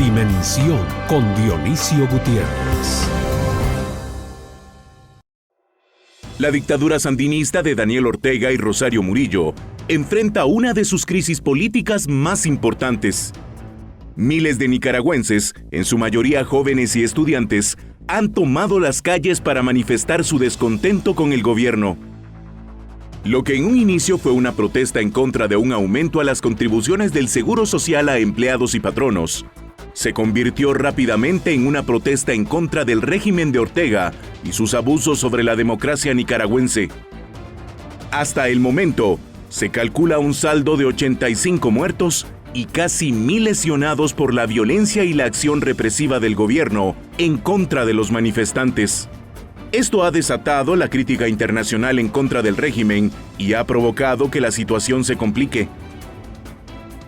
Dimensión con Dionisio Gutiérrez. La dictadura sandinista de Daniel Ortega y Rosario Murillo enfrenta una de sus crisis políticas más importantes. Miles de nicaragüenses, en su mayoría jóvenes y estudiantes, han tomado las calles para manifestar su descontento con el gobierno. Lo que en un inicio fue una protesta en contra de un aumento a las contribuciones del Seguro Social a empleados y patronos, se convirtió rápidamente en una protesta en contra del régimen de Ortega y sus abusos sobre la democracia nicaragüense. Hasta el momento, se calcula un saldo de 85 muertos y casi 1,000 lesionados por la violencia y la acción represiva del gobierno en contra de los manifestantes. Esto ha desatado la crítica internacional en contra del régimen y ha provocado que la situación se complique.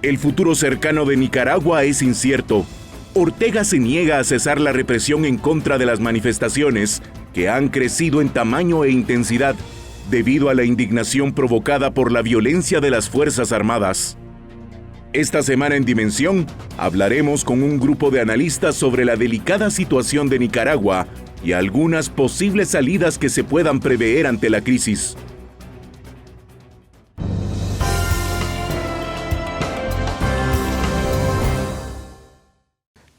El futuro cercano de Nicaragua es incierto. Ortega se niega a cesar la represión en contra de las manifestaciones, que han crecido en tamaño e intensidad, debido a la indignación provocada por la violencia de las Fuerzas Armadas. Esta semana en Dimensión, hablaremos con un grupo de analistas sobre la delicada situación de Nicaragua y algunas posibles salidas que se puedan prever ante la crisis.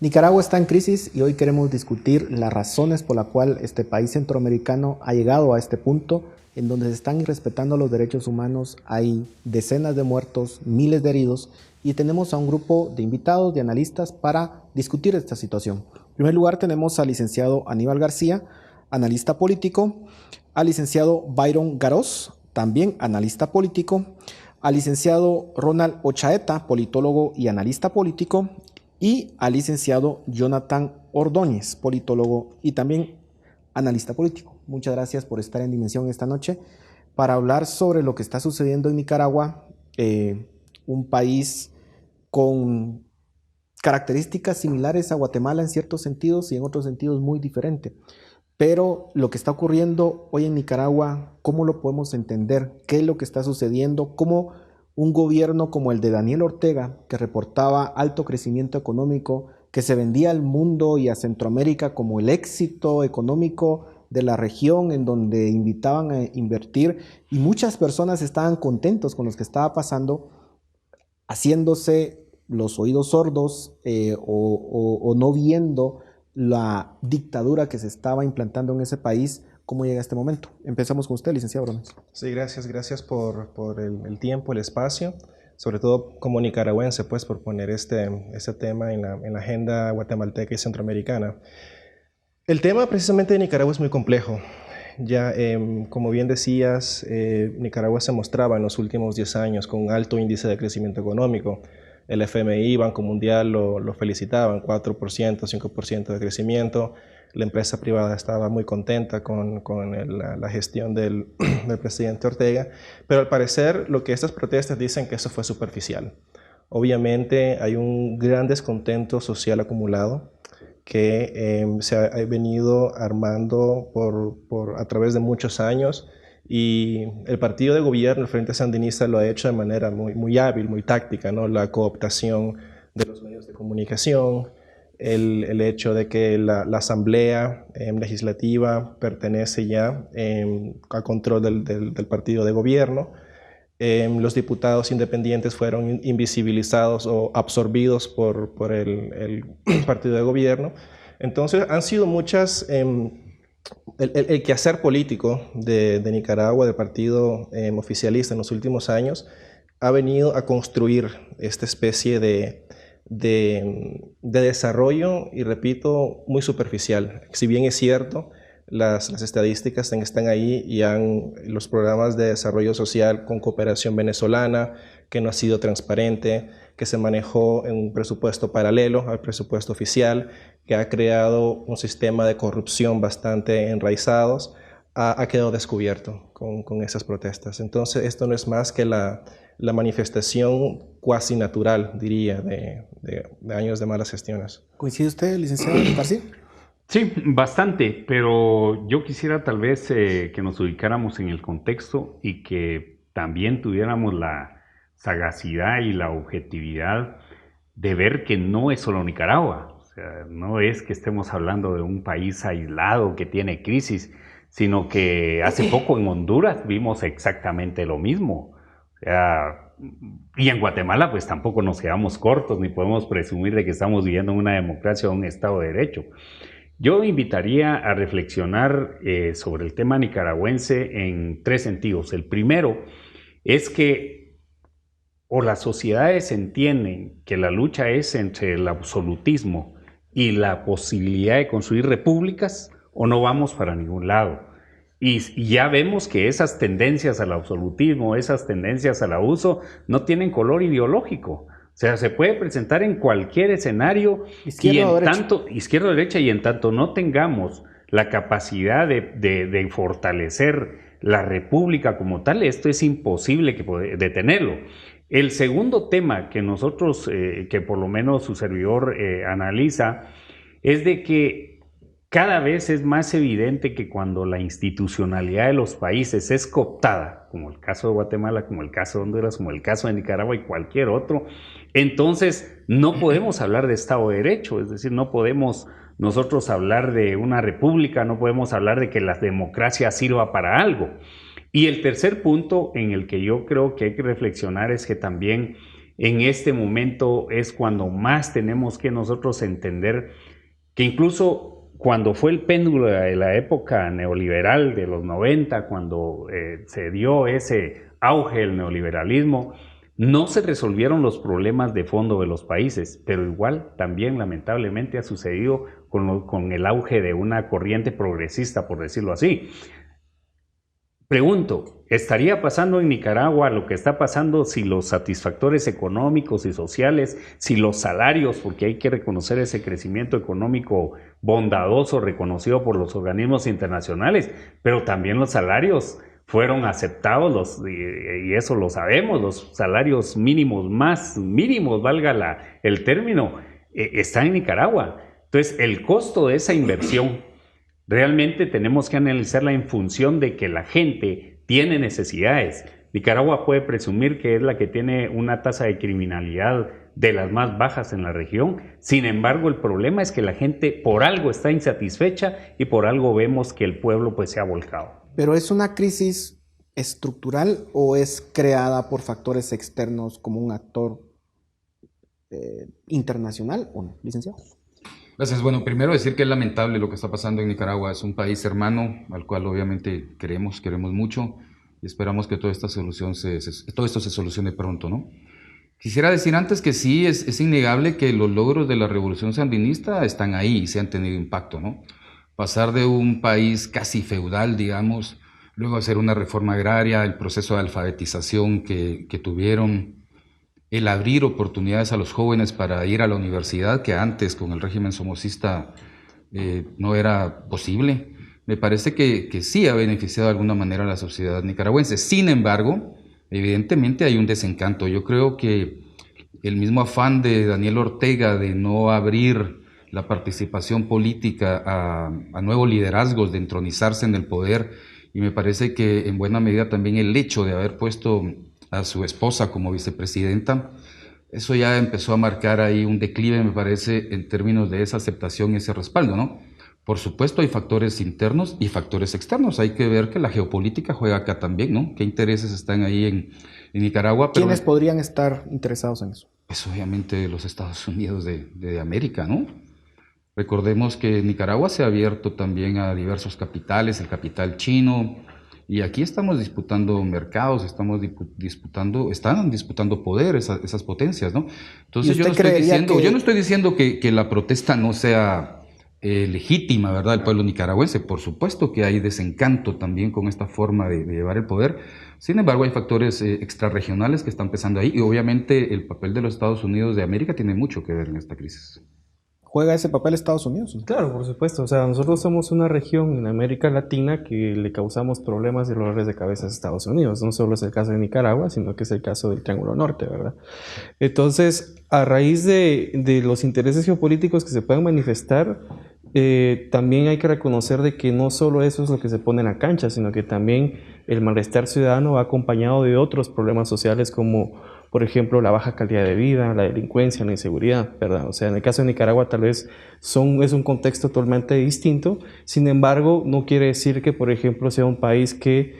Nicaragua está en crisis y hoy queremos discutir las razones por las cuales este país centroamericano ha llegado a este punto en donde se están irrespetando los derechos humanos, hay decenas de muertos, miles de heridos y tenemos a un grupo de invitados, de analistas para discutir esta situación. En primer lugar tenemos al licenciado Aníbal García, analista político, al licenciado Byron Garoz, también analista político, al licenciado Ronald Ochaeta, politólogo y analista político, y al licenciado Jonathan Ordóñez, politólogo y también analista político. Muchas gracias por estar en Dimensión esta noche para hablar sobre lo que está sucediendo en Nicaragua, un país con características similares a Guatemala en ciertos sentidos y en otros sentidos muy diferente. Pero lo que está ocurriendo hoy en Nicaragua, ¿cómo lo podemos entender? ¿Qué es lo que está sucediendo? ¿Cómo un gobierno como el de Daniel Ortega, que reportaba alto crecimiento económico, que se vendía al mundo y a Centroamérica como el éxito económico de la región, en donde invitaban a invertir y muchas personas estaban contentos con lo que estaba pasando, haciéndose los oídos sordos o no viendo la dictadura que se estaba implantando en ese país? ¿Cómo llega a este momento? Empezamos con usted, licenciado Brones. Sí, gracias por el tiempo, el espacio, sobre todo como nicaragüense, pues, por poner este tema en la agenda guatemalteca y centroamericana. El tema precisamente de Nicaragua es muy complejo. Ya, como bien decías, Nicaragua se mostraba en los últimos 10 años con un alto índice de crecimiento económico. El FMI, Banco Mundial lo felicitaban, 4%, 5% de crecimiento. La empresa privada estaba muy contenta con la gestión del presidente Ortega, pero al parecer lo que estas protestas dicen que eso fue superficial. Obviamente hay un gran descontento social acumulado que se ha venido armando a través de muchos años, y el partido de gobierno, el Frente Sandinista, lo ha hecho de manera muy hábil, muy táctica, ¿no? La cooptación de los medios de comunicación, el hecho de que la asamblea legislativa pertenece ya al control del partido de gobierno. Los diputados independientes fueron invisibilizados o absorbidos por el partido de gobierno. Entonces han sido muchas... El quehacer político de Nicaragua, del partido oficialista en los últimos años, ha venido a construir esta especie de desarrollo, y repito, muy superficial. Si bien es cierto, las estadísticas están ahí y los programas de desarrollo social con cooperación venezolana, que no ha sido transparente, que se manejó en un presupuesto paralelo al presupuesto oficial, que ha creado un sistema de corrupción bastante enraizados, ha quedado descubierto con esas protestas. Entonces esto no es más que la manifestación cuasi natural, diría, de años de malas gestiones. ¿Coincide usted, licenciado García? Sí, bastante, pero yo quisiera tal vez que nos ubicáramos en el contexto y que también tuviéramos la sagacidad y la objetividad de ver que no es solo Nicaragua. O sea, no es que estemos hablando de un país aislado que tiene crisis, sino que hace poco en Honduras vimos exactamente lo mismo. O sea, y en Guatemala pues tampoco nos quedamos cortos ni podemos presumir de que estamos viviendo en una democracia o un Estado de Derecho. Yo invitaría a reflexionar sobre el tema nicaragüense en tres sentidos. El primero es que o las sociedades entienden que la lucha es entre el absolutismo y la posibilidad de construir repúblicas, o no vamos para ningún lado. Y ya vemos que esas tendencias al absolutismo, esas tendencias al abuso, no tienen color ideológico. O sea, se puede presentar en cualquier escenario, izquierda o derecha, y en tanto no tengamos la capacidad de fortalecer la república como tal, esto es imposible detenerlo. El segundo tema que nosotros, que por lo menos su servidor analiza, es de que cada vez es más evidente que cuando la institucionalidad de los países es cooptada, como el caso de Guatemala, como el caso de Honduras, como el caso de Nicaragua y cualquier otro, entonces no podemos hablar de Estado de Derecho, es decir, no podemos nosotros hablar de una república, no podemos hablar de que la democracia sirva para algo. Y el tercer punto en el que yo creo que hay que reflexionar es que también en este momento es cuando más tenemos que nosotros entender que incluso cuando fue el péndulo de la época neoliberal de los 90, cuando se dio ese auge del neoliberalismo, no se resolvieron los problemas de fondo de los países, pero igual también lamentablemente ha sucedido con el auge de una corriente progresista, por decirlo así. Pregunto, ¿estaría pasando en Nicaragua lo que está pasando si los satisfactores económicos y sociales, si los salarios, porque hay que reconocer ese crecimiento económico bondadoso reconocido por los organismos internacionales, pero también los salarios fueron aceptados, y eso lo sabemos, los salarios mínimos, más mínimos, valga el término, están en Nicaragua? Entonces, el costo de esa inversión realmente tenemos que analizarla en función de que la gente tiene necesidades. Nicaragua puede presumir que es la que tiene una tasa de criminalidad de las más bajas en la región. Sin embargo, el problema es que la gente por algo está insatisfecha y por algo vemos que el pueblo pues se ha volcado. ¿Pero es una crisis estructural o es creada por factores externos como un actor internacional o no, licenciado? Gracias. Bueno, primero decir que es lamentable lo que está pasando en Nicaragua. Es un país hermano al cual obviamente queremos mucho y esperamos que toda esta todo esto se solucione pronto, ¿no? Quisiera decir antes que sí, es innegable que los logros de la revolución sandinista están ahí y se han tenido impacto, ¿no? Pasar de un país casi feudal, digamos, luego hacer una reforma agraria, el proceso de alfabetización que tuvieron, el abrir oportunidades a los jóvenes para ir a la universidad, que antes con el régimen somocista no era posible. Me parece que sí ha beneficiado de alguna manera a la sociedad nicaragüense. Sin embargo, evidentemente hay un desencanto. Yo creo que el mismo afán de Daniel Ortega de no abrir la participación política a nuevos liderazgos, de entronizarse en el poder, y me parece que en buena medida también el hecho de haber puesto a su esposa como vicepresidenta, eso ya empezó a marcar ahí un declive, me parece, en términos de esa aceptación y ese respaldo, ¿no? Por supuesto hay factores internos y factores externos, hay que ver que la geopolítica juega acá también, ¿no? ¿Qué intereses están ahí en Nicaragua? ¿Quiénes podrían estar interesados en eso? Pues obviamente los Estados Unidos de América, ¿no? Recordemos que Nicaragua se ha abierto también a diversos capitales, el capital chino, y aquí estamos disputando mercados, están disputando poder esas potencias, ¿no? Entonces yo no estoy diciendo que la protesta no sea legítima, ¿verdad? El pueblo nicaragüense, por supuesto que hay desencanto también con esta forma de llevar el poder. Sin embargo, hay factores extrarregionales que están pesando ahí, y obviamente el papel de los Estados Unidos de América tiene mucho que ver en esta crisis. ¿Juega ese papel Estados Unidos? Claro, por supuesto. O sea, nosotros somos una región en América Latina que le causamos problemas y dolores de cabeza a Estados Unidos. No solo es el caso de Nicaragua, sino que es el caso del Triángulo Norte, ¿verdad? Entonces, a raíz de los intereses geopolíticos que se pueden manifestar, también hay que reconocer de que no solo eso es lo que se pone en la cancha, sino que también el malestar ciudadano va acompañado de otros problemas sociales como, por ejemplo, la baja calidad de vida, la delincuencia, la inseguridad, ¿verdad? O sea, en el caso de Nicaragua tal vez es un contexto totalmente distinto. Sin embargo, no quiere decir que, por ejemplo, sea un país que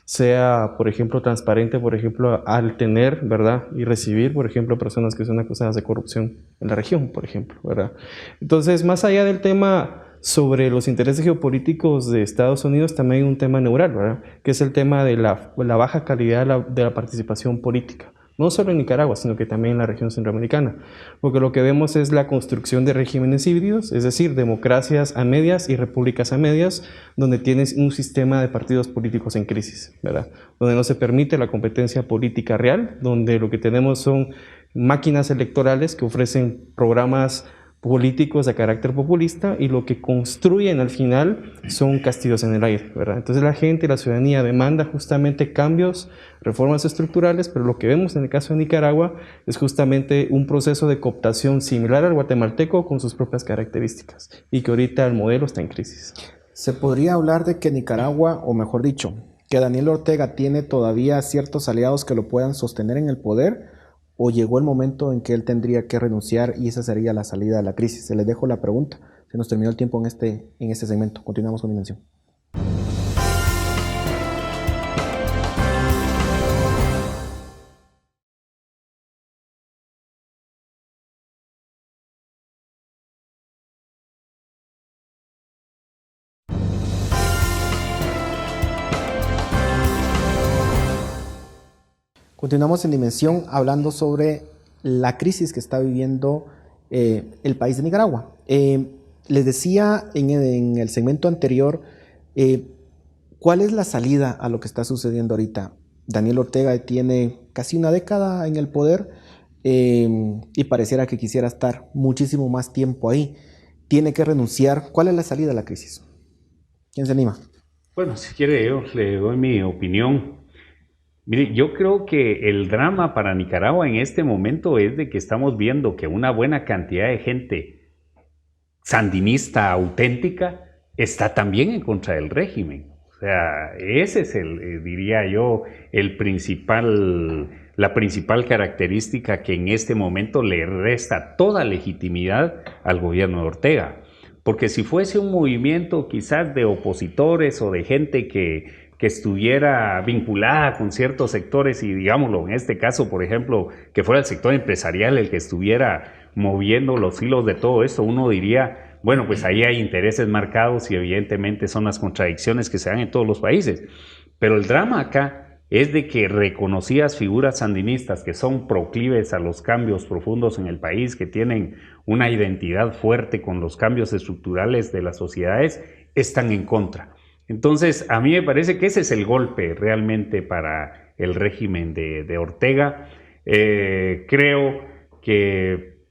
sea, por ejemplo, transparente, por ejemplo, al tener, ¿verdad? Y recibir, por ejemplo, personas que son acusadas de corrupción en la región, por ejemplo, ¿verdad? Entonces, más allá del tema sobre los intereses geopolíticos de Estados Unidos, también hay un tema neural, ¿verdad? Que es el tema de la baja calidad de la participación política. No solo en Nicaragua, sino que también en la región centroamericana. Porque lo que vemos es la construcción de regímenes híbridos, es decir, democracias a medias y repúblicas a medias, donde tienes un sistema de partidos políticos en crisis, ¿verdad? Donde no se permite la competencia política real, donde lo que tenemos son máquinas electorales que ofrecen programas políticos de carácter populista y lo que construyen al final son castillos en el aire, ¿verdad? Entonces la gente, la ciudadanía demanda justamente cambios, reformas estructurales, pero lo que vemos en el caso de Nicaragua es justamente un proceso de cooptación similar al guatemalteco con sus propias características y que ahorita el modelo está en crisis. ¿Se podría hablar de que Nicaragua, o mejor dicho, que Daniel Ortega tiene todavía ciertos aliados que lo puedan sostener en el poder? ¿O llegó el momento en que él tendría que renunciar y esa sería la salida de la crisis? Se les dejo la pregunta. Se nos terminó el tiempo en este segmento. Continuamos con Dimensión. Continuamos en Dimensión hablando sobre la crisis que está viviendo el país de Nicaragua. Les decía en el segmento anterior, ¿cuál es la salida a lo que está sucediendo ahorita? Daniel Ortega tiene casi una década en el poder y pareciera que quisiera estar muchísimo más tiempo ahí. Tiene que renunciar. ¿Cuál es la salida a la crisis? ¿Quién se anima? Bueno, si quiere yo le doy mi opinión. Mire, yo creo que el drama para Nicaragua en este momento es de que estamos viendo que una buena cantidad de gente sandinista auténtica está también en contra del régimen. O sea, ese es diría yo, la principal característica que en este momento le resta toda legitimidad al gobierno de Ortega. Porque si fuese un movimiento quizás de opositores o de gente que estuviera vinculada con ciertos sectores y digámoslo, en este caso, por ejemplo, que fuera el sector empresarial el que estuviera moviendo los hilos de todo esto, uno diría, bueno, pues ahí hay intereses marcados y evidentemente son las contradicciones que se dan en todos los países. Pero el drama acá es de que reconocidas figuras sandinistas que son proclives a los cambios profundos en el país, que tienen una identidad fuerte con los cambios estructurales de las sociedades, están en contra. Entonces, a mí me parece que ese es el golpe realmente para el régimen de Ortega. Creo que,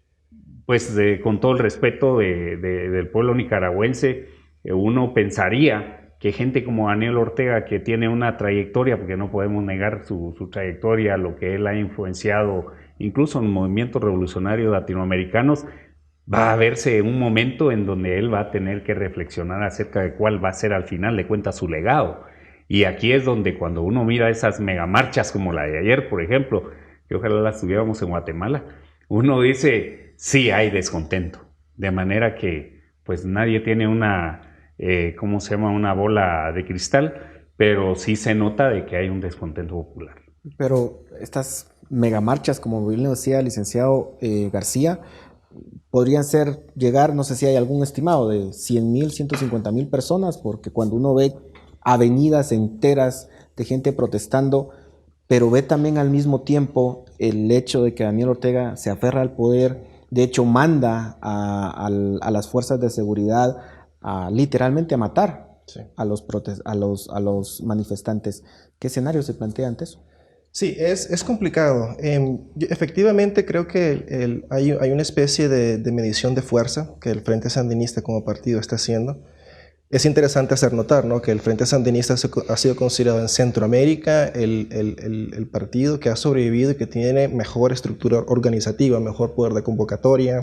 pues, con todo el respeto del pueblo nicaragüense, uno pensaría que gente como Daniel Ortega, que tiene una trayectoria, porque no podemos negar su trayectoria, lo que él ha influenciado, incluso en movimientos revolucionarios latinoamericanos, va a verse un momento en donde él va a tener que reflexionar acerca de cuál va a ser al final de cuentas su legado. Y aquí es donde cuando uno mira esas megamarchas como la de ayer, por ejemplo, que ojalá las tuviéramos en Guatemala, uno dice, sí hay descontento. De manera que pues nadie tiene una una bola de cristal, pero sí se nota de que hay un descontento popular. Pero estas megamarchas, como bien lo decía el licenciado García, podrían llegar, no sé si hay algún estimado, de 100,000, 150,000 personas, porque cuando uno ve avenidas enteras de gente protestando, pero ve también al mismo tiempo el hecho de que Daniel Ortega se aferra al poder, de hecho manda a las fuerzas de seguridad literalmente a matar a los manifestantes. ¿Qué escenario se plantea ante eso? Sí, es complicado. Efectivamente creo que hay una especie de medición de fuerza que el Frente Sandinista como partido está haciendo. Es interesante hacer notar, ¿no?, que el Frente Sandinista ha sido considerado en Centroamérica el partido que ha sobrevivido y que tiene mejor estructura organizativa, mejor poder de convocatoria,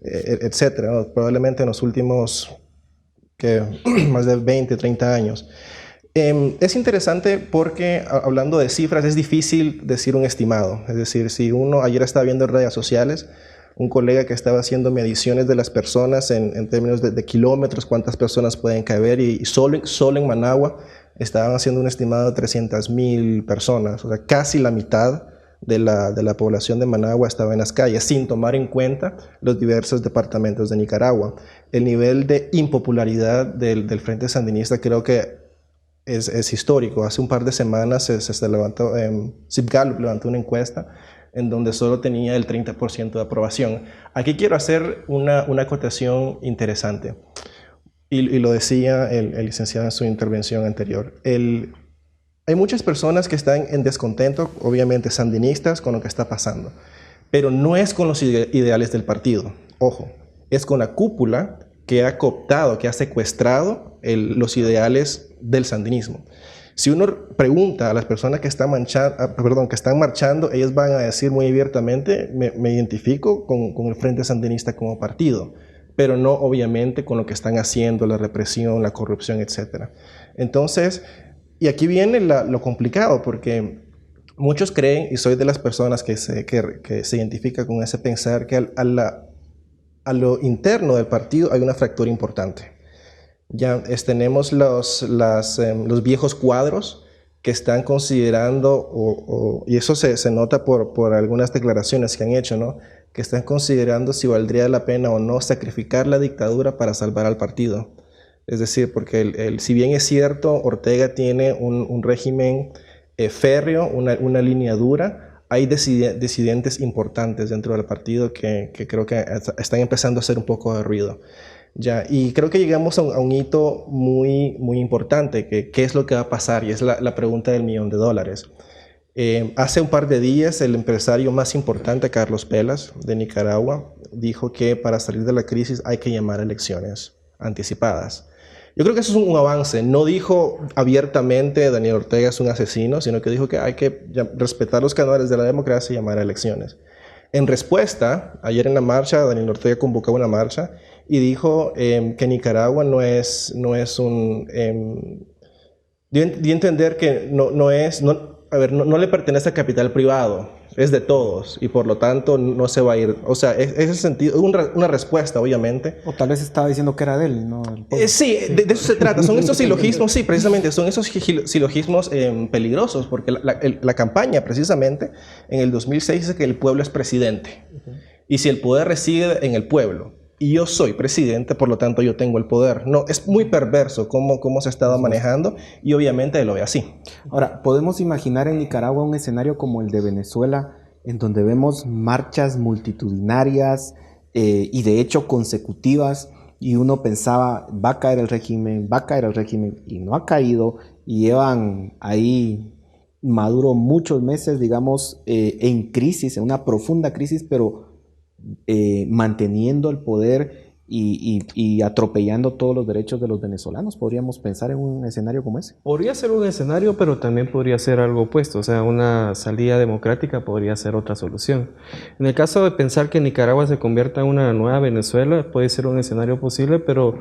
etcétera, ¿no? Probablemente en los últimos más de 20, 30 años. Es interesante porque, hablando de cifras, es difícil decir un estimado. Es decir, si uno ayer estaba viendo en redes sociales, un colega que estaba haciendo mediciones de las personas en términos de kilómetros, cuántas personas pueden caber, y solo en Managua estaban haciendo un estimado de 300,000 personas, o sea, casi la mitad de la población de Managua estaba en las calles, sin tomar en cuenta los diversos departamentos de Nicaragua. El nivel de impopularidad del Frente Sandinista creo que es histórico. Hace un par de semanas se levantó, Zip Gallup levantó una encuesta en donde solo tenía el 30% de aprobación. Aquí quiero hacer una acotación interesante, y lo decía el licenciado en su intervención anterior. Hay muchas personas que están en descontento, obviamente sandinistas, con lo que está pasando, pero no es con los ideales del partido, ojo, es con la cúpula que ha cooptado, que ha secuestrado los ideales del sandinismo. Si uno pregunta a las personas que están marchando, ellos van a decir muy abiertamente, me identifico con el Frente Sandinista como partido, pero no obviamente con lo que están haciendo, la represión, la corrupción, etc. Entonces, y aquí viene lo complicado, porque muchos creen, y soy de las personas que se identifica con ese pensar, que a lo interno del partido hay una fractura importante. Ya tenemos los viejos cuadros que están considerando, y eso se nota por algunas declaraciones que han hecho, ¿no? Que están considerando si valdría la pena o no sacrificar la dictadura para salvar al partido. Es decir, porque si bien es cierto, Ortega tiene un régimen férreo, una línea dura, hay disidentes importantes dentro del partido que creo que están empezando a hacer un poco de ruido. Ya, y creo que llegamos a un hito muy, muy importante, ¿qué es lo que va a pasar? Y es la pregunta del $1.000.000. Hace un par de días el empresario más importante, Carlos Pelas, de Nicaragua, dijo que para salir de la crisis hay que llamar a elecciones anticipadas. Yo creo que eso es un avance. No dijo abiertamente Daniel Ortega es un asesino, sino que dijo que hay que respetar los canales de la democracia y llamar a elecciones. En respuesta, ayer en la marcha, Daniel Ortega convocó una marcha y dijo que Nicaragua no es un... dio a entender que no le pertenece al capital privado, es de todos, y por lo tanto no se va a ir. O sea, ese sentido, una respuesta, obviamente. O tal vez estaba diciendo que era de él, ¿no? Sí, de eso se trata. Son esos silogismos, sí, precisamente, son esos silogismos peligrosos, porque la campaña, precisamente, en el 2006 dice que el pueblo es presidente. Y si el poder reside en el pueblo, y yo soy presidente, por lo tanto yo tengo el poder. No, es muy perverso cómo se ha estado manejando, y obviamente lo ve así. Ahora, podemos imaginar en Nicaragua un escenario como el de Venezuela, en donde vemos marchas multitudinarias y de hecho consecutivas, y uno pensaba, va a caer el régimen, y no ha caído, y llevan ahí Maduro muchos meses, digamos, en crisis, en una profunda crisis, pero manteniendo el poder y atropellando todos los derechos de los venezolanos. ¿Podríamos pensar en un escenario como ese? Podría ser un escenario, pero también podría ser algo opuesto. O sea, una salida democrática podría ser otra solución. En el caso de pensar que Nicaragua se convierta en una nueva Venezuela, puede ser un escenario posible, pero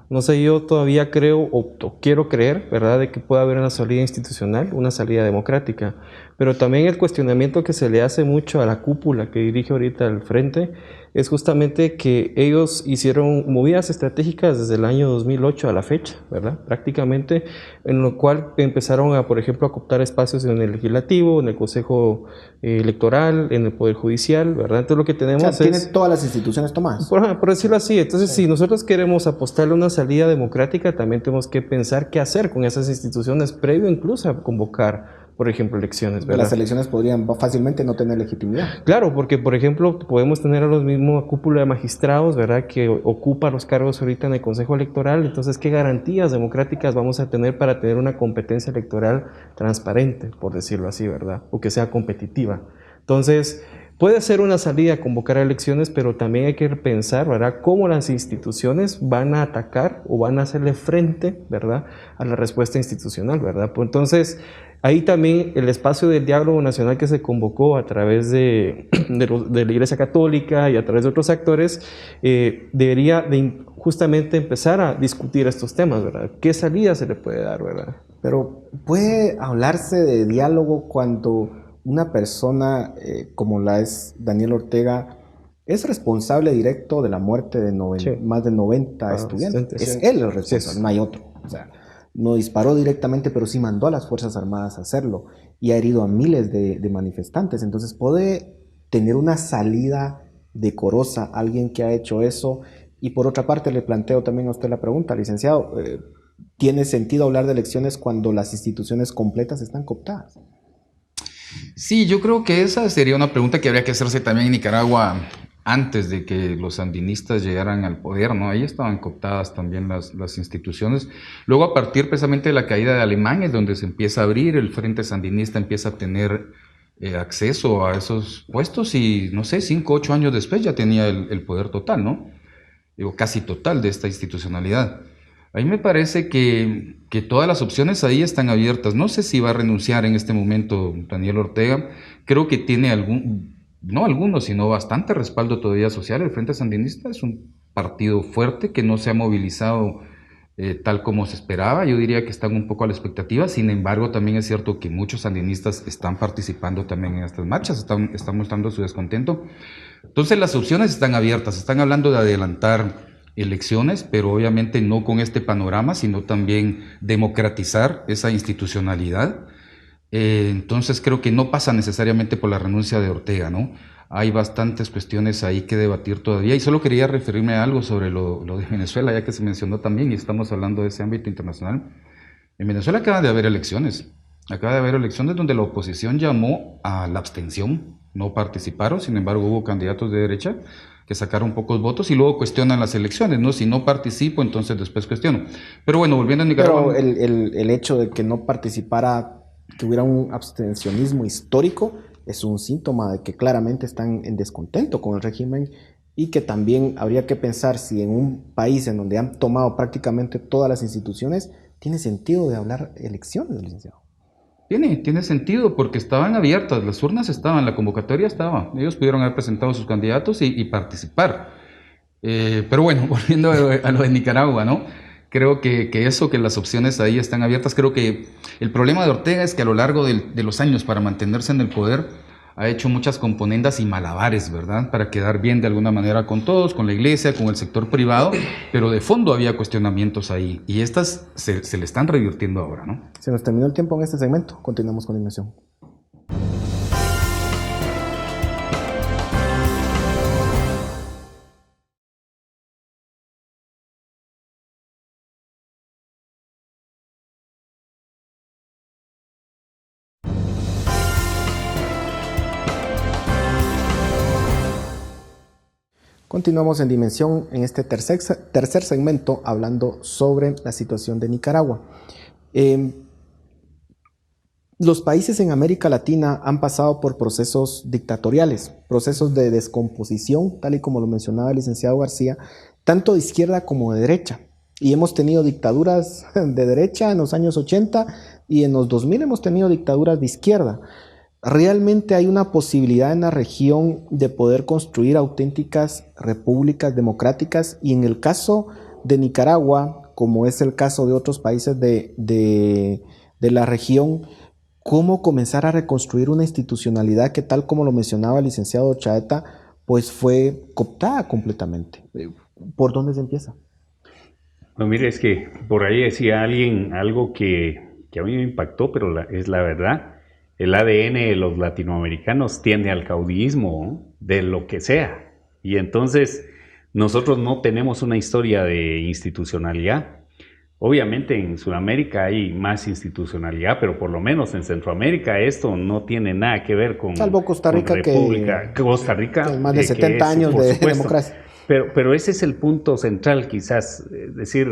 no sé, yo todavía creo o quiero creer, ¿verdad?, de que pueda haber una salida institucional, una salida democrática. Pero también el cuestionamiento que se le hace mucho a la cúpula que dirige ahorita el frente es justamente que ellos hicieron movidas estratégicas desde el año 2008 a la fecha, ¿verdad? Prácticamente, en lo cual empezaron a, por ejemplo, a cooptar espacios en el legislativo, en el consejo electoral, en el poder judicial, ¿verdad? Entonces lo que tenemos tiene todas las instituciones tomadas. Por decirlo así. Entonces, si nosotros queremos apostarle a una salida democrática, también tenemos que pensar qué hacer con esas instituciones previo incluso a convocar, por ejemplo, elecciones, ¿verdad? Las elecciones podrían fácilmente no tener legitimidad. Claro, porque, por ejemplo, podemos tener a los mismos cúpula de magistrados, ¿verdad?, que ocupa los cargos ahorita en el Consejo Electoral. Entonces, ¿qué garantías democráticas vamos a tener para tener una competencia electoral transparente, por decirlo así, ¿verdad?, o que sea competitiva? Entonces, puede ser una salida a convocar a elecciones, pero también hay que pensar, ¿verdad?, cómo las instituciones van a atacar o van a hacerle frente, ¿verdad?, a la respuesta institucional, ¿verdad? Pues entonces, Ahí también el espacio del diálogo nacional que se convocó a través de la Iglesia Católica y a través de otros actores, debería justamente empezar a discutir estos temas, ¿verdad? ¿Qué salida se le puede dar, verdad? Pero ¿puede hablarse de diálogo cuando una persona como la es Daniel Ortega es responsable directo de la muerte de más de 90 estudiantes? Es él el responsable, no hay otro. O sea, no disparó directamente, pero sí mandó a las Fuerzas Armadas a hacerlo y ha herido a miles de manifestantes. Entonces, ¿puede tener una salida decorosa alguien que ha hecho eso? Y por otra parte, le planteo también a usted la pregunta, licenciado, ¿tiene sentido hablar de elecciones cuando las instituciones completas están cooptadas? Sí, yo creo que esa sería una pregunta que habría que hacerse también en Nicaragua antes de que los sandinistas llegaran al poder, ¿no? Ahí estaban cooptadas también las instituciones. Luego, a partir precisamente de la caída de Alemania, es donde se empieza a abrir, el Frente Sandinista empieza a tener acceso a esos puestos y, no sé, 5 o 8 años después ya tenía el poder total, ¿no? Digo, casi total de esta institucionalidad. A mí me parece que todas las opciones ahí están abiertas. No sé si va a renunciar en este momento Daniel Ortega. Creo que tiene no algunos, sino bastante respaldo todavía social. El Frente Sandinista es un partido fuerte que no se ha movilizado tal como se esperaba. Yo diría que están un poco a la expectativa. Sin embargo, también es cierto que muchos sandinistas están participando también en estas marchas, están mostrando su descontento. Entonces las opciones están abiertas. Están hablando de adelantar elecciones, pero obviamente no con este panorama, sino también democratizar esa institucionalidad. Entonces creo que no pasa necesariamente por la renuncia de Ortega, ¿no? Hay bastantes cuestiones ahí que debatir todavía y solo quería referirme a algo sobre lo de Venezuela, ya que se mencionó también y estamos hablando de ese ámbito internacional. En Venezuela acaba de haber elecciones donde la oposición llamó a la abstención, no participaron, sin embargo hubo candidatos de derecha que sacaron pocos votos y luego cuestionan las elecciones, ¿no? Si no participo, entonces después cuestiono. Pero bueno, volviendo a Nicaragua... Pero el hecho de que no participara, que hubiera un abstencionismo histórico, es un síntoma de que claramente están en descontento con el régimen y que también habría que pensar si en un país en donde han tomado prácticamente todas las instituciones, tiene sentido de hablar elecciones, licenciado. Tiene sentido porque estaban abiertas, las urnas estaban, la convocatoria estaba, ellos pudieron haber presentado sus candidatos y participar. Pero bueno, volviendo a lo de Nicaragua, ¿no? Creo que las opciones ahí están abiertas. Creo que el problema de Ortega es que a lo largo de los años para mantenerse en el poder ha hecho muchas componendas y malabares, ¿verdad? Para quedar bien de alguna manera con todos, con la iglesia, con el sector privado, pero de fondo había cuestionamientos ahí y estas se le están revirtiendo ahora, ¿no? Se nos terminó el tiempo en este segmento. Continuamos con la inmersión. Continuamos en Dimensión en este tercer segmento hablando sobre la situación de Nicaragua. Los países en América Latina han pasado por procesos dictatoriales, procesos de descomposición, tal y como lo mencionaba el licenciado García, tanto de izquierda como de derecha. Y hemos tenido dictaduras de derecha en los años 80 y en los 2000 hemos tenido dictaduras de izquierda. ¿Realmente hay una posibilidad en la región de poder construir auténticas repúblicas democráticas? Y en el caso de Nicaragua, como es el caso de otros países de la región, ¿cómo comenzar a reconstruir una institucionalidad que, tal como lo mencionaba el licenciado Chaeta, pues fue cooptada completamente? ¿Por dónde se empieza? Pues mire, es que por ahí decía alguien algo que a mí me impactó, pero es la verdad. El ADN de los latinoamericanos tiende al caudillismo, ¿no? De lo que sea. Y entonces nosotros no tenemos una historia de institucionalidad. Obviamente en Sudamérica hay más institucionalidad, pero por lo menos en Centroamérica esto no tiene nada que ver con... Salvo Costa Rica, Costa Rica, más de 70 años de democracia. Pero ese es el punto central, quizás. Es decir,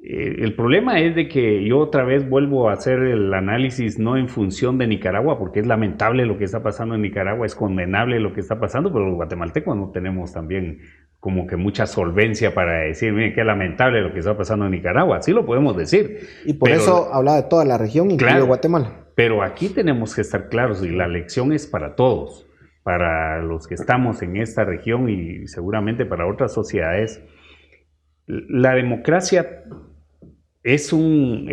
el problema es de que yo otra vez vuelvo a hacer el análisis no en función de Nicaragua, porque es lamentable lo que está pasando en Nicaragua, es condenable lo que está pasando, pero los guatemaltecos no tenemos también como que mucha solvencia para decir, miren, qué lamentable lo que está pasando en Nicaragua. Sí lo podemos decir. Y por eso hablaba de toda la región, incluido Guatemala. Pero aquí tenemos que estar claros y la lección es para todos, para los que estamos en esta región y seguramente para otras sociedades. La democracia es un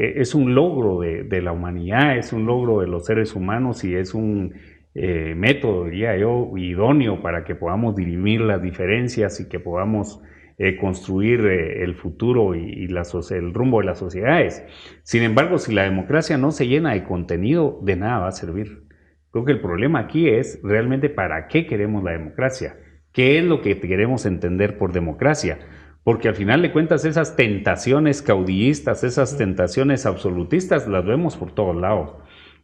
logro de la humanidad, es un logro de los seres humanos y es un método, diría yo, idóneo para que podamos dirimir las diferencias y que podamos construir el futuro y el rumbo de las sociedades. Sin embargo, si la democracia no se llena de contenido, de nada va a servir. Creo que el problema aquí es realmente para qué queremos la democracia, qué es lo que queremos entender por democracia, porque al final de cuentas esas tentaciones caudillistas, esas tentaciones absolutistas las vemos por todos lados.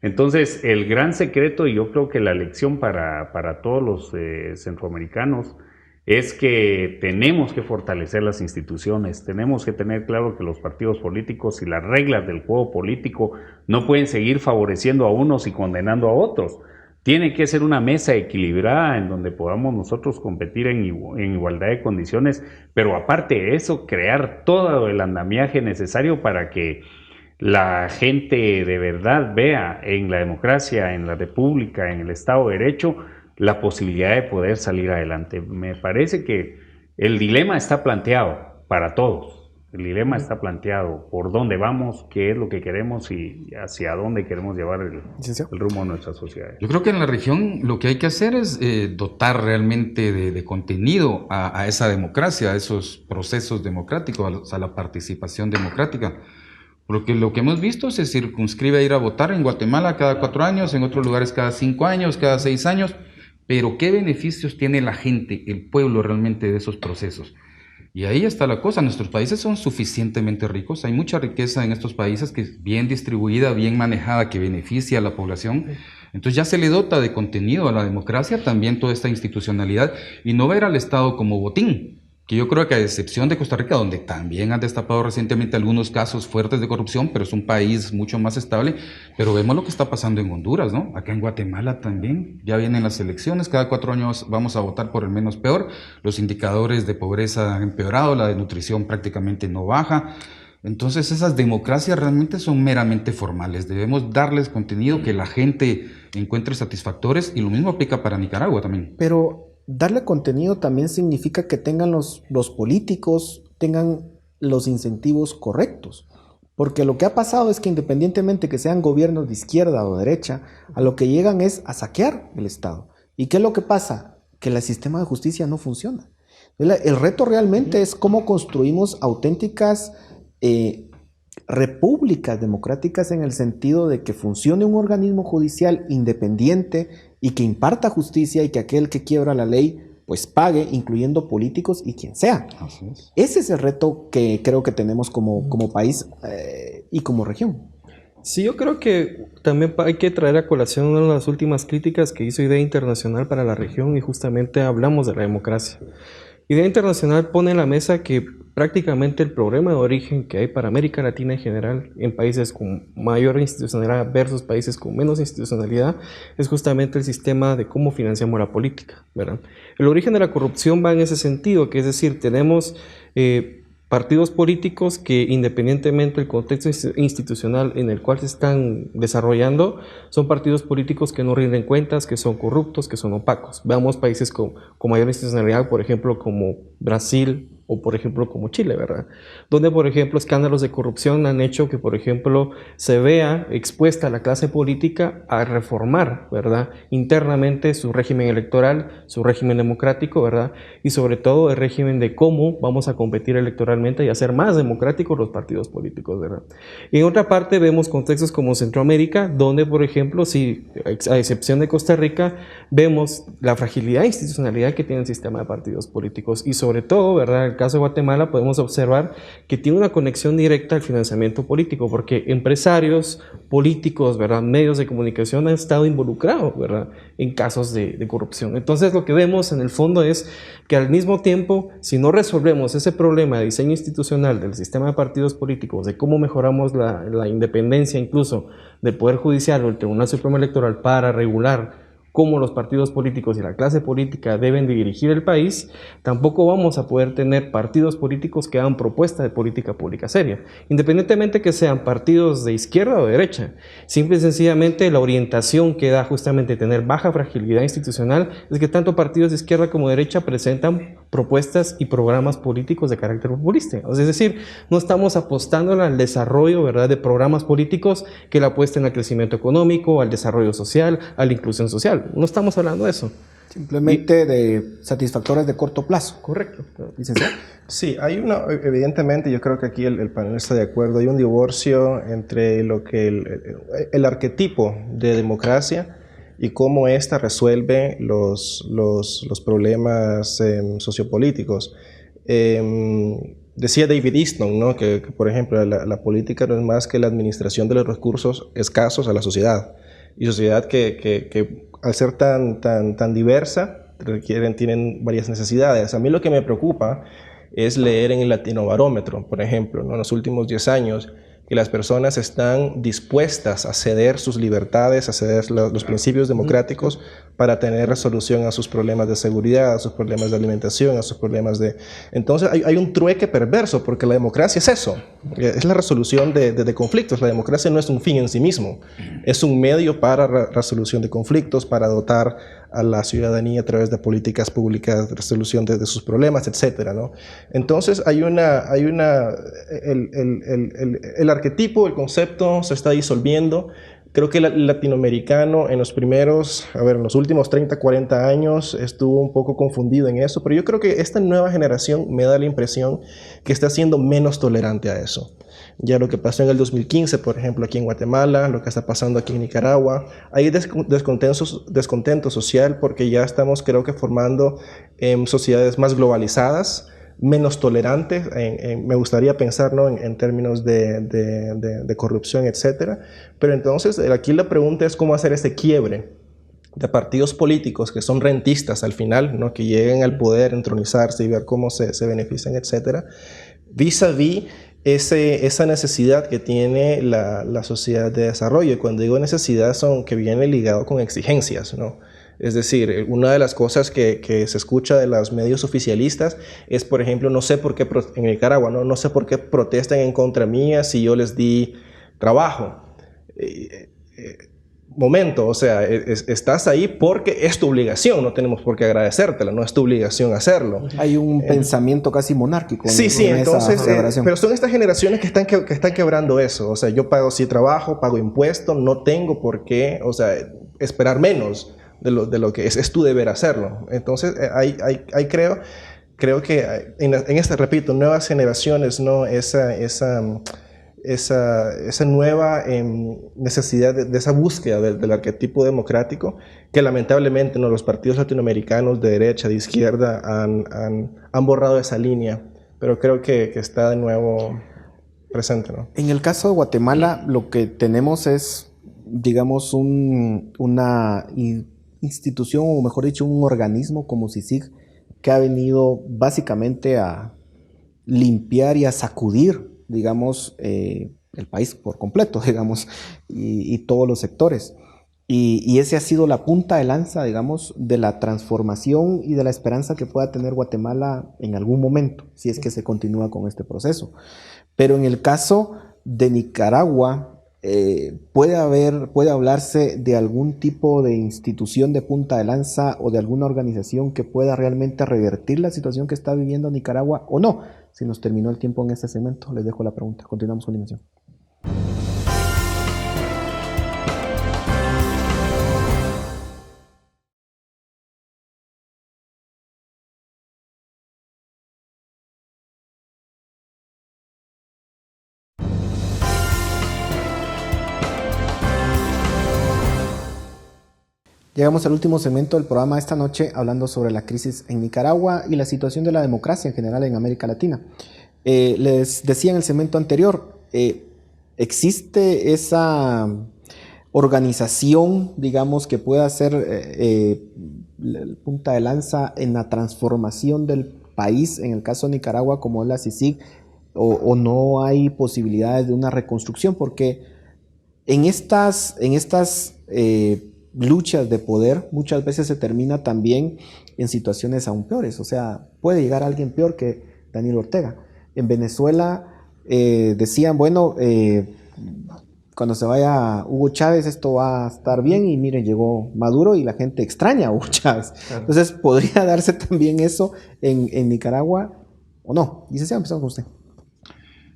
Entonces, el gran secreto, y yo creo que la lección para todos los centroamericanos, es que tenemos que fortalecer las instituciones, tenemos que tener claro que los partidos políticos y las reglas del juego político no pueden seguir favoreciendo a unos y condenando a otros. Tiene que ser una mesa equilibrada en donde podamos nosotros competir en igualdad de condiciones, pero aparte de eso, crear todo el andamiaje necesario para que la gente de verdad vea en la democracia, en la república, en el Estado de Derecho, la posibilidad de poder salir adelante. Me parece que el dilema está planteado para todos. El dilema está planteado por dónde vamos, qué es lo que queremos y hacia dónde queremos llevar el rumbo de nuestras sociedades. Yo creo que en la región lo que hay que hacer es dotar realmente de contenido a esa democracia, a esos procesos democráticos, a la participación democrática. Porque lo que hemos visto se circunscribe a ir a votar en Guatemala cada 4 años, en otros lugares cada 5 años, cada 6 años. Pero ¿qué beneficios tiene la gente, el pueblo realmente de esos procesos? Y ahí está la cosa, nuestros países son suficientemente ricos, hay mucha riqueza en estos países que es bien distribuida, bien manejada, que beneficia a la población. Entonces ya se le dota de contenido a la democracia, también toda esta institucionalidad, y no ver al Estado como botín, que yo creo que a excepción de Costa Rica, donde también han destapado recientemente algunos casos fuertes de corrupción, pero es un país mucho más estable, pero vemos lo que está pasando en Honduras, ¿no? Acá en Guatemala también, ya vienen las elecciones, cada 4 años vamos a votar por el menos peor, los indicadores de pobreza han empeorado, la de nutrición prácticamente no baja. Entonces esas democracias realmente son meramente formales, debemos darles contenido que la gente encuentre satisfactores y lo mismo aplica para Nicaragua también. Pero darle contenido también significa que tengan los políticos, tengan los incentivos correctos. Porque lo que ha pasado es que independientemente que sean gobiernos de izquierda o derecha, a lo que llegan es a saquear el Estado. ¿Y qué es lo que pasa? Que el sistema de justicia no funciona. El reto realmente es cómo construimos auténticas repúblicas democráticas en el sentido de que funcione un organismo judicial independiente y que imparta justicia y que aquel que quiebra la ley pues pague, incluyendo políticos y quien sea. Así es. Ese es el reto que creo que tenemos como país y como región. Sí, yo creo que también hay que traer a colación una de las últimas críticas que hizo Idea Internacional para la región y justamente hablamos de la democracia. Idea Internacional pone en la mesa que prácticamente el problema de origen que hay para América Latina en general, en países con mayor institucionalidad versus países con menos institucionalidad, es justamente el sistema de cómo financiamos la política, ¿verdad? El origen de la corrupción va en ese sentido, que es decir, tenemos partidos políticos que independientemente del contexto institucional en el cual se están desarrollando, son partidos políticos que no rinden cuentas, que son corruptos, que son opacos. Veamos países con mayor institucionalidad, por ejemplo, como Brasil o por ejemplo como Chile, ¿verdad? Donde por ejemplo escándalos de corrupción han hecho que por ejemplo se vea expuesta la clase política a reformar, ¿verdad? Internamente su régimen electoral, su régimen democrático, ¿verdad? Y sobre todo el régimen de cómo vamos a competir electoralmente y hacer más democráticos los partidos políticos, ¿verdad? Y en otra parte vemos contextos como Centroamérica, donde por ejemplo, si a excepción de Costa Rica, vemos la fragilidad e institucionalidad que tiene el sistema de partidos políticos y sobre todo, ¿verdad? En el caso de Guatemala podemos observar que tiene una conexión directa al financiamiento político, porque empresarios, políticos, ¿verdad? Medios de comunicación han estado involucrados, ¿verdad? En casos de corrupción. Entonces lo que vemos en el fondo es que al mismo tiempo, si no resolvemos ese problema de diseño institucional del sistema de partidos políticos, de cómo mejoramos la independencia incluso del Poder Judicial o el Tribunal Supremo Electoral para regular cómo los partidos políticos y la clase política deben dirigir el país, tampoco vamos a poder tener partidos políticos que hagan propuestas de política pública seria, independientemente que sean partidos de izquierda o de derecha. Simple y sencillamente la orientación que da justamente tener baja fragilidad institucional es que tanto partidos de izquierda como de derecha presentan propuestas y programas políticos de carácter populista. Es decir, no estamos apostando al desarrollo, ¿verdad?, de programas políticos que le apuesten al crecimiento económico, al desarrollo social, a la inclusión social. No estamos hablando de eso. Simplemente de satisfactores de corto plazo. Correcto. Licenciado. Sí, hay una, evidentemente, yo creo que aquí el panel está de acuerdo, hay un divorcio entre lo que el arquetipo de democracia y cómo ésta resuelve los problemas sociopolíticos. Decía David Easton, ¿no?, que, por ejemplo, la política no es más que la administración de los recursos escasos a la sociedad. Y sociedad que al ser tan diversa, tienen varias necesidades. A mí lo que me preocupa es leer en el Latinobarómetro, por ejemplo, ¿no?, en los últimos 10 años, que las personas están dispuestas a ceder sus libertades, a ceder los principios democráticos para tener resolución a sus problemas de seguridad, a sus problemas de alimentación, a sus problemas de... Entonces hay un trueque perverso, porque la democracia es eso, es la resolución de conflictos. La democracia no es un fin en sí mismo, es un medio para resolución de conflictos, para dotar a la ciudadanía a través de políticas públicas de resolución de sus problemas, etcétera, ¿no? Entonces el arquetipo, el concepto se está disolviendo. Creo que el latinoamericano en los últimos 30, 40 años estuvo un poco confundido en eso, pero yo creo que esta nueva generación me da la impresión que está siendo menos tolerante a eso. Ya lo que pasó en el 2015, por ejemplo, aquí en Guatemala, lo que está pasando aquí en Nicaragua, hay descontento social porque ya estamos, creo que, formando sociedades más globalizadas, menos tolerantes, me gustaría pensar, ¿no?, en términos de corrupción, etcétera. Pero entonces aquí la pregunta es cómo hacer ese quiebre de partidos políticos que son rentistas al final, ¿no?, que lleguen al poder, entronizarse y ver cómo se benefician, etcétera, vis-a-vis esa necesidad que tiene la sociedad de desarrollo. Y cuando digo necesidad, son que viene ligado con exigencias, ¿no? Es decir, una de las cosas que se escucha de los medios oficialistas es, por ejemplo, no sé por qué en Nicaragua, no sé por qué protestan en contra mía si yo les di trabajo. Momento, o sea, estás ahí porque es tu obligación, no tenemos por qué agradecértela, no es tu obligación hacerlo. Hay un pensamiento casi monárquico. Sí, entonces, pero son estas generaciones que están quebrando eso. O sea, yo pago trabajo, pago impuestos, no tengo por qué, o sea, esperar menos de lo que es tu deber hacerlo. Entonces, creo que repito, nuevas generaciones, ¿no?, esa nueva necesidad de esa búsqueda del arquetipo democrático, que lamentablemente, ¿no?, los partidos latinoamericanos de derecha, de izquierda han borrado esa línea, pero creo que está de nuevo presente, ¿no? En el caso de Guatemala, lo que tenemos es, digamos, una institución, o mejor dicho, un organismo como CICIG, que ha venido básicamente a limpiar y a sacudir, digamos, el país por completo, digamos, y todos los sectores. Y ese ha sido la punta de lanza, digamos, de la transformación y de la esperanza que pueda tener Guatemala en algún momento, si es que se continúa con este proceso. Pero en el caso de Nicaragua, puede hablarse de algún tipo de institución de punta de lanza o de alguna organización que pueda realmente revertir la situación que está viviendo Nicaragua, o no. Si nos terminó el tiempo en este segmento, les dejo la pregunta. Continuamos con la emisión. Llegamos al último segmento del programa esta noche, hablando sobre la crisis en Nicaragua y la situación de la democracia en general en América Latina. Les decía en el segmento anterior, existe esa organización, digamos, que pueda ser punta de lanza en la transformación del país, en el caso de Nicaragua, como es la CICIG, o no hay posibilidades de una reconstrucción, porque en estas luchas de poder muchas veces se termina también en situaciones aún peores. O sea, puede llegar alguien peor que Daniel Ortega. En Venezuela decían, bueno, cuando se vaya Hugo Chávez esto va a estar bien, y miren, llegó Maduro y la gente extraña a Hugo Chávez. Entonces, ¿podría darse también eso en Nicaragua o no? Licenciado, empezamos con usted.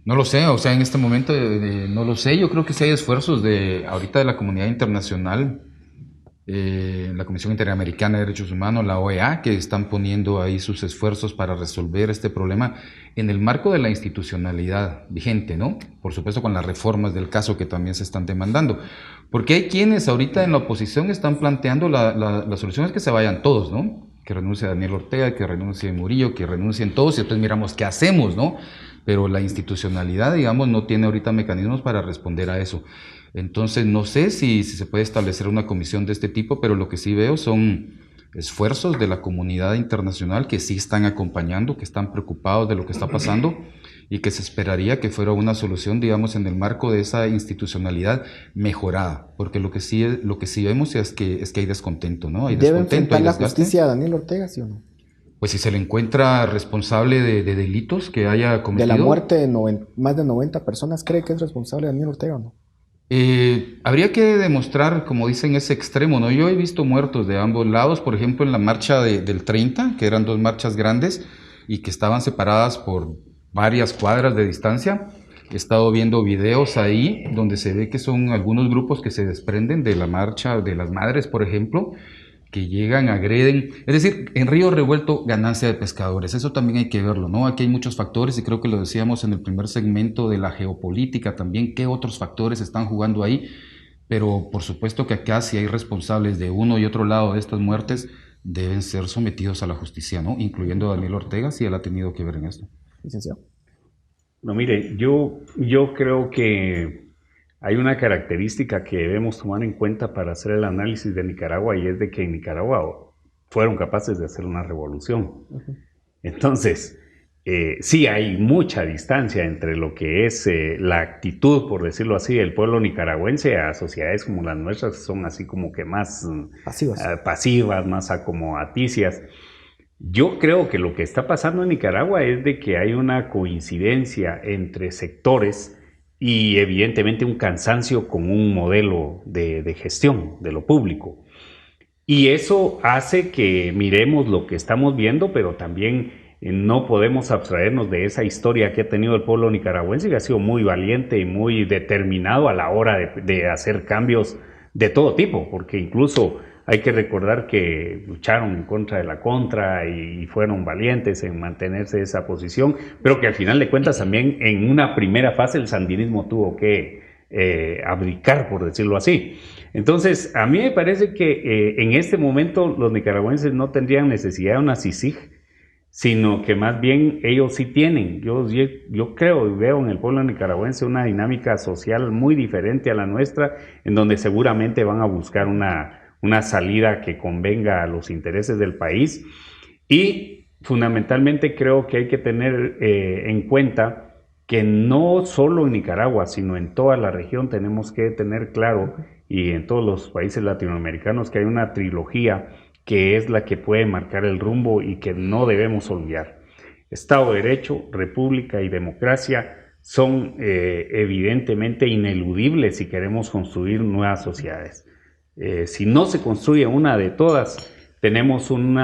No lo sé, o sea, en este momento no lo sé. Yo creo que sí hay esfuerzos ahorita de la comunidad internacional, la Comisión Interamericana de Derechos Humanos, la OEA, que están poniendo ahí sus esfuerzos para resolver este problema en el marco de la institucionalidad vigente, ¿no? Por supuesto, con las reformas del caso que también se están demandando. Porque hay quienes ahorita en la oposición están planteando la solución es que se vayan todos, ¿no? Que renuncie Daniel Ortega, que renuncie Murillo, que renuncien todos, y después miramos qué hacemos, ¿no? Pero la institucionalidad, digamos, no tiene ahorita mecanismos para responder a eso. Entonces, no sé si se puede establecer una comisión de este tipo, pero lo que sí veo son esfuerzos de la comunidad internacional que sí están acompañando, que están preocupados de lo que está pasando y que se esperaría que fuera una solución, digamos, en el marco de esa institucionalidad mejorada, porque lo que sí vemos es que hay descontento, ¿no? Hay ¿Debe descontento, enfrentar hay la desgaste. justicia a Daniel Ortega, sí o no? Pues si se le encuentra responsable de delitos que haya cometido. De la muerte de más de 90 personas, ¿cree que es responsable Daniel Ortega o no? Habría que demostrar, como dicen, ese extremo, ¿no? Yo he visto muertos de ambos lados, por ejemplo, en la marcha del 30, que eran dos marchas grandes y que estaban separadas por varias cuadras de distancia. He estado viendo videos ahí donde se ve que son algunos grupos que se desprenden de la marcha de las madres, por ejemplo, que llegan, agreden, es decir, en río revuelto, ganancia de pescadores, eso también hay que verlo, ¿no? Aquí hay muchos factores y creo que lo decíamos en el primer segmento de la geopolítica también, qué otros factores están jugando ahí, pero por supuesto que acá si hay responsables de uno y otro lado de estas muertes, deben ser sometidos a la justicia, ¿no? Incluyendo a Daniel Ortega, si él ha tenido que ver en esto. Licenciado. No, mire, yo creo que hay una característica que debemos tomar en cuenta para hacer el análisis de Nicaragua, y es de que en Nicaragua fueron capaces de hacer una revolución. Entonces, sí hay mucha distancia entre lo que es la actitud, por decirlo así, del pueblo nicaragüense a sociedades como las nuestras, que son así como que más pasivas, más acomodaticias. Yo creo que lo que está pasando en Nicaragua es de que hay una coincidencia entre sectores y evidentemente un cansancio con un modelo de gestión de lo público. Y eso hace que miremos lo que estamos viendo, pero también no podemos abstraernos de esa historia que ha tenido el pueblo nicaragüense, que ha sido muy valiente y muy determinado a la hora de hacer cambios de todo tipo, porque incluso hay que recordar que lucharon en contra de la contra y fueron valientes en mantenerse esa posición, pero que al final de cuentas también en una primera fase el sandinismo tuvo que abdicar, por decirlo así. Entonces, a mí me parece que en este momento los nicaragüenses no tendrían necesidad de una CICIG, sino que más bien ellos sí tienen. Yo creo y veo en el pueblo nicaragüense una dinámica social muy diferente a la nuestra, en donde seguramente van a buscar una salida que convenga a los intereses del país. Y fundamentalmente creo que hay que tener en cuenta que no solo en Nicaragua, sino en toda la región tenemos que tener claro, y en todos los países latinoamericanos, que hay una trilogía que es la que puede marcar el rumbo y que no debemos olvidar. Estado de Derecho, República y democracia son evidentemente ineludibles si queremos construir nuevas sociedades. Si no se construye una de todas, tenemos un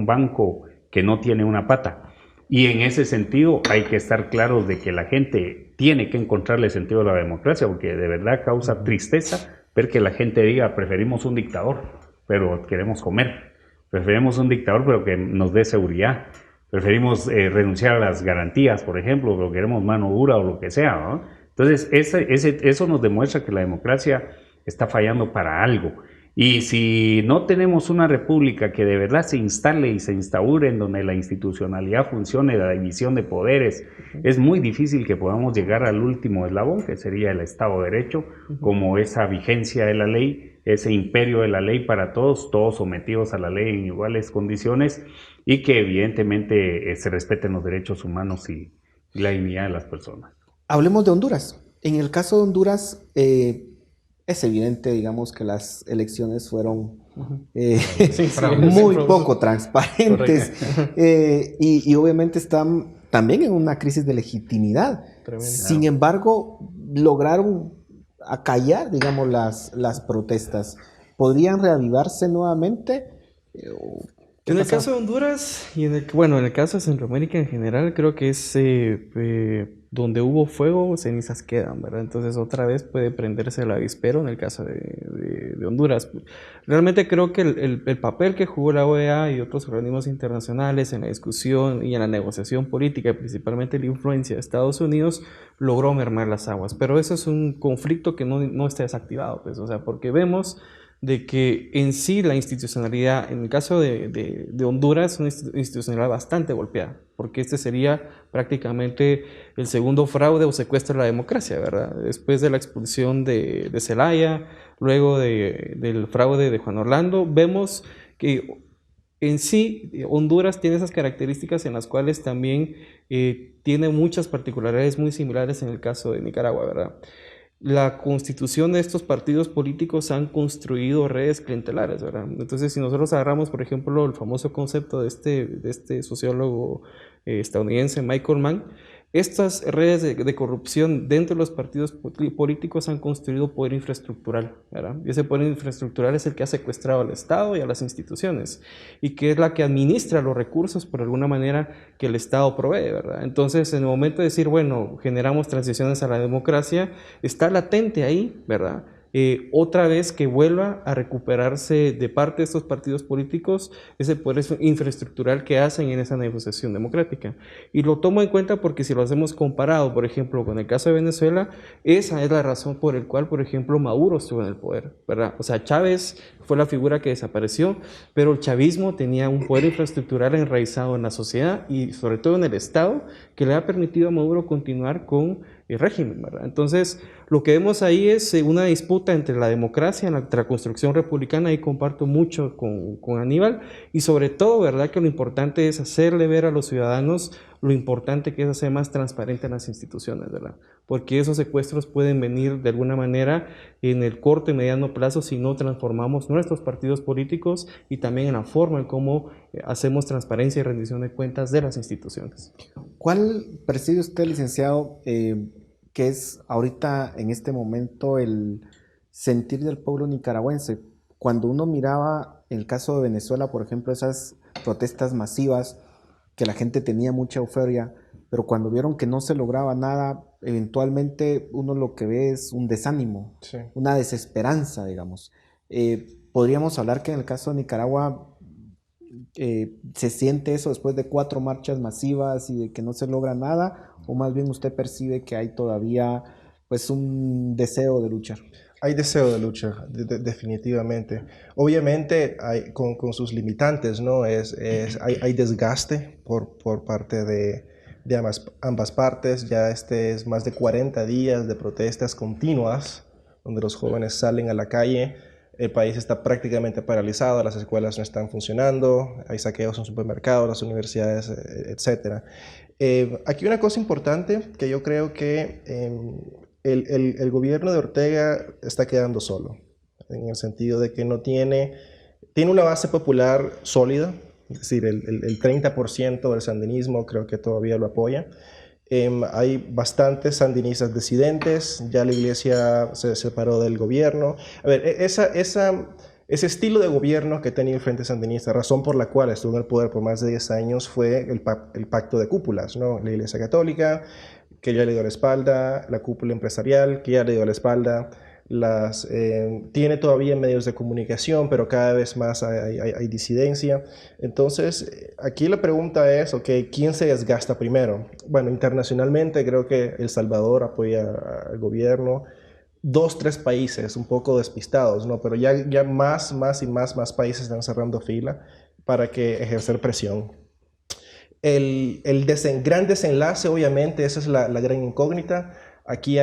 banco que no tiene una pata. Y en ese sentido hay que estar claros de que la gente tiene que encontrarle sentido a la democracia, porque de verdad causa tristeza ver que la gente diga: preferimos un dictador, pero queremos comer. Preferimos un dictador, pero que nos dé seguridad. Preferimos renunciar a las garantías, por ejemplo, pero queremos mano dura o lo que sea, ¿no? Entonces, eso nos demuestra que la democracia está fallando para algo. Y si no tenemos una república que de verdad se instale y se instaure, en donde la institucionalidad funcione, la división de poderes, es muy difícil que podamos llegar al último eslabón, que sería el Estado de Derecho, como esa vigencia de la ley, ese imperio de la ley para todos, todos sometidos a la ley en iguales condiciones, y que evidentemente se respeten los derechos humanos y la dignidad de las personas. Hablemos de Honduras. En el caso de Honduras, Es evidente, digamos, que las elecciones fueron Sí, muy sí, poco transparentes y obviamente están también en una crisis de legitimidad. Tremendo. Sin embargo, lograron acallar, digamos, las protestas. ¿Podrían reavivarse nuevamente? ¿Qué En el pasa? caso de Honduras y en el caso de Centroamérica en general, creo que es donde hubo fuego, cenizas quedan, ¿verdad? Entonces otra vez puede prenderse el avispero en el caso de Honduras. Realmente creo que el papel que jugó la OEA y otros organismos internacionales en la discusión y en la negociación política, principalmente la influencia de Estados Unidos, logró mermar las aguas. Pero eso es un conflicto que no está desactivado, pues, o sea, porque vemos de que en sí la institucionalidad, en el caso de Honduras, es una institucionalidad bastante golpeada, porque este sería prácticamente el segundo fraude o secuestro de la democracia, ¿verdad? Después de la expulsión de Zelaya, luego del fraude de Juan Orlando, vemos que en sí Honduras tiene esas características en las cuales también tiene muchas particularidades muy similares en el caso de Nicaragua, ¿verdad? La constitución de estos partidos políticos han construido redes clientelares, ¿verdad? Entonces, si nosotros agarramos, por ejemplo, el famoso concepto de este sociólogo estadounidense, Michael Mann, estas redes de corrupción dentro de los partidos políticos han construido poder infraestructural, ¿verdad? Y ese poder infraestructural es el que ha secuestrado al Estado y a las instituciones, y que es la que administra los recursos, por alguna manera, que el Estado provee, ¿verdad? Entonces, en el momento de decir, bueno, generamos transiciones a la democracia, está latente ahí, ¿verdad? Otra vez que vuelva a recuperarse de parte de estos partidos políticos ese poder infraestructural que hacen en esa negociación democrática. Y lo tomo en cuenta porque si lo hacemos comparado, por ejemplo, con el caso de Venezuela, esa es la razón por la cual, por ejemplo, Maduro estuvo en el poder, ¿verdad? O sea, Chávez fue la figura que desapareció, pero el chavismo tenía un poder infraestructural enraizado en la sociedad y sobre todo en el Estado que le ha permitido a Maduro continuar con el régimen, ¿verdad? Entonces, lo que vemos ahí es una disputa entre la democracia, entre la construcción republicana, y comparto mucho con Aníbal, y sobre todo, ¿verdad?, que lo importante es hacerle ver a los ciudadanos lo importante que es hacer más transparente las instituciones, ¿verdad? Porque esos secuestros pueden venir de alguna manera en el corto y mediano plazo si no transformamos nuestros partidos políticos y también en la forma en cómo hacemos transparencia y rendición de cuentas de las instituciones. ¿Cuál percibe usted, licenciado, que es ahorita en este momento el sentir del pueblo nicaragüense? Cuando uno miraba el caso de Venezuela, por ejemplo, esas protestas masivas, que la gente tenía mucha euforia, pero cuando vieron que no se lograba nada, eventualmente uno lo que ve es un desánimo, Sí. una desesperanza, digamos. Podríamos hablar que en el caso de Nicaragua se siente eso después de 4 marchas masivas y de que no se logra nada, o más bien usted percibe que hay todavía pues un deseo de luchar. Hay deseo de lucha, definitivamente. Obviamente con sus limitantes, ¿no? Hay desgaste por parte de ambas partes. Ya es más de 40 días de protestas continuas, donde los jóvenes salen a la calle. El país está prácticamente paralizado, las escuelas no están funcionando, hay saqueos en supermercados, las universidades, etc. Aquí una cosa importante que yo creo que el gobierno de Ortega está quedando solo, en el sentido de que no tiene una base popular sólida, es decir, el 30% del sandinismo creo que todavía lo apoya. Hay bastantes sandinistas disidentes, ya la iglesia se separó del gobierno. A ver, ese estilo de gobierno que tenía el Frente Sandinista, razón por la cual estuvo en el poder por más de 10 años, fue el pacto de cúpulas, ¿no? La Iglesia Católica, que ya le dio la espalda, la cúpula empresarial, que ya le dio la espalda, tiene todavía medios de comunicación, pero cada vez más hay disidencia. Entonces, aquí la pregunta es, okay, ¿quién se desgasta primero? Bueno, internacionalmente creo que El Salvador apoya al gobierno, 2, 3 países un poco despistados, ¿no? Pero ya más países están cerrando fila para que ejercer presión. El gran desenlace, obviamente, esa es la gran incógnita. Aquí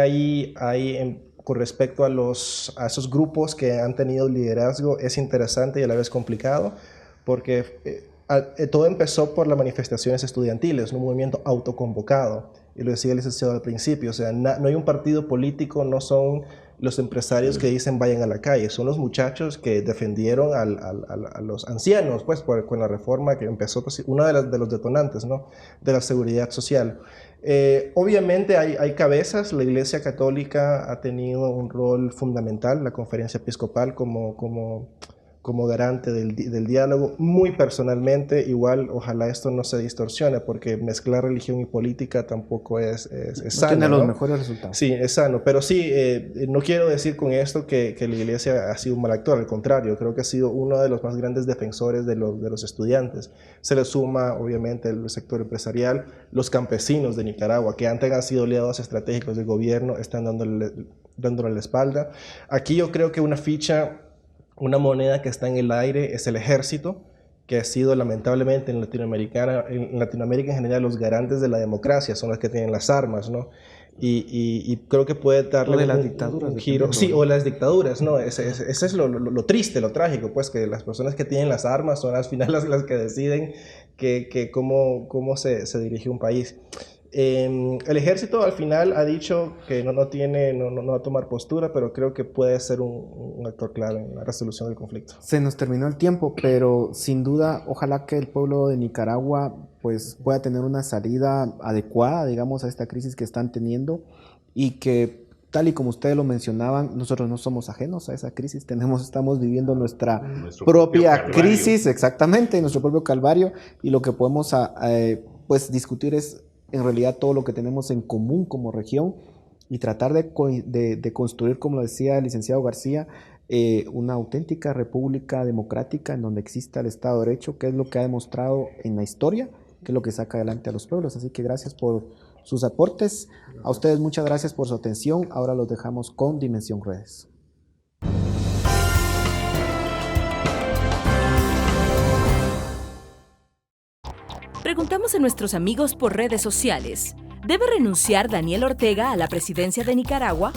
con respecto a esos grupos que han tenido liderazgo, es interesante y a la vez complicado, porque todo empezó por las manifestaciones estudiantiles, un movimiento autoconvocado. y lo decía el licenciado al principio, o sea, no hay un partido político, no son los empresarios que dicen vayan a la calle, son los muchachos que defendieron a los ancianos, pues con la reforma que empezó, pues, uno de los detonantes, ¿no?, de la seguridad social. Obviamente hay cabezas, la Iglesia Católica ha tenido un rol fundamental, la Conferencia Episcopal como garante del diálogo. Muy personalmente, igual, ojalá esto no se distorsione, porque mezclar religión y política tampoco es sano. Tiene los ¿no? mejores resultados. Sí, es sano, pero sí, no quiero decir con esto que la Iglesia ha sido un mal actor, al contrario, creo que ha sido uno de los más grandes defensores de los estudiantes. Se le suma, obviamente, el sector empresarial, los campesinos de Nicaragua, que antes han sido aliados estratégicos del gobierno, están dándole la espalda. Aquí yo creo que una moneda que está en el aire es el ejército, que ha sido lamentablemente en Latinoamérica en general los garantes de la democracia, son los que tienen las armas, ¿no? Y creo que puede darle de las dictaduras, un giro. Sí, o las dictaduras, ¿no? Ese es lo triste, lo trágico, pues, que las personas que tienen las armas son al final las que deciden cómo se dirige un país. El ejército al final ha dicho que no va a tomar postura, pero creo que puede ser un actor clave en la resolución del conflicto. Se nos terminó el tiempo, pero sin duda, ojalá que el pueblo de Nicaragua pues pueda tener una salida adecuada, digamos, a esta crisis que están teniendo, y que, tal y como ustedes lo mencionaban, nosotros no somos ajenos a esa crisis, estamos viviendo nuestra propia crisis, exactamente, nuestro propio calvario, y lo que podemos pues discutir es en realidad todo lo que tenemos en común como región, y tratar de construir, como lo decía el licenciado García, una auténtica república democrática en donde exista el Estado de Derecho, que es lo que ha demostrado en la historia, que es lo que saca adelante a los pueblos. Así que gracias por sus aportes. A ustedes muchas gracias por su atención. Ahora los dejamos con Dimensión Redes. Preguntamos a nuestros amigos por redes sociales: ¿debe renunciar Daniel Ortega a la presidencia de Nicaragua?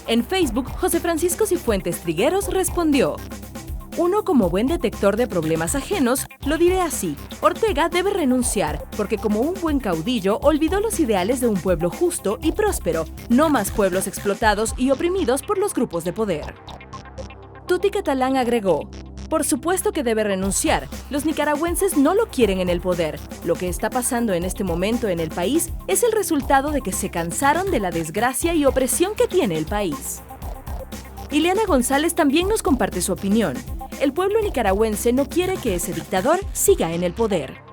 En Facebook, José Francisco Cifuentes Trigueros respondió: uno, como buen detector de problemas ajenos, lo diré así: Ortega debe renunciar, porque como un buen caudillo olvidó los ideales de un pueblo justo y próspero, no más pueblos explotados y oprimidos por los grupos de poder. Tuti Catalán agregó: por supuesto que debe renunciar. Los nicaragüenses no lo quieren en el poder. Lo que está pasando en este momento en el país es el resultado de que se cansaron de la desgracia y opresión que tiene el país. Ileana González también nos comparte su opinión. El pueblo nicaragüense no quiere que ese dictador siga en el poder.